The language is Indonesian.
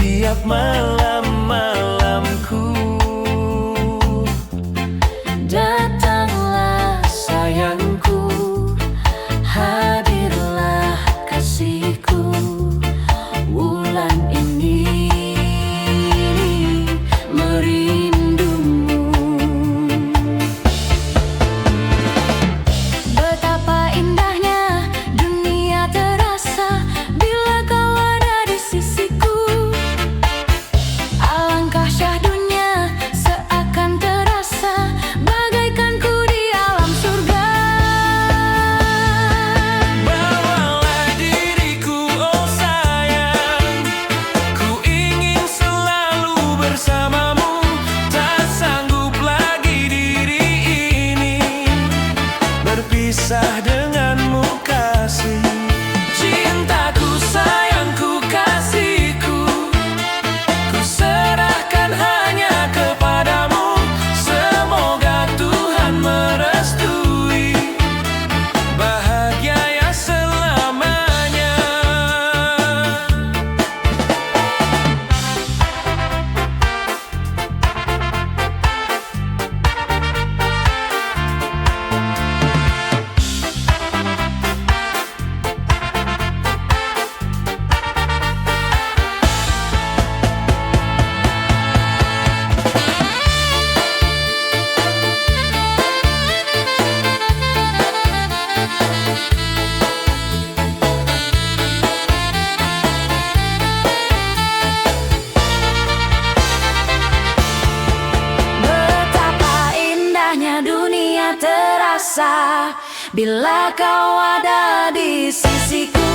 setiap malam-malamku. Datanglah sayangku, hadirlah kasihku. Wulan ini merindumu. Betapa indahnya dunia terasa bila kau ada di sisiku. Alangkah syahdunya seakan terasa bagaikan ku di alam surga. Bawalah diriku, oh sayang, ku ingin selalu bersamamu. Tak sanggup lagi diri ini berpisah denganmu kasih. Cintaku, sayangku, kasihku, ku serahkan hanya kepadamu. Semoga Tuhan merestui bahagia ya selamanya. Betapa indahnya dunia terasa bila kau ada di sisiku.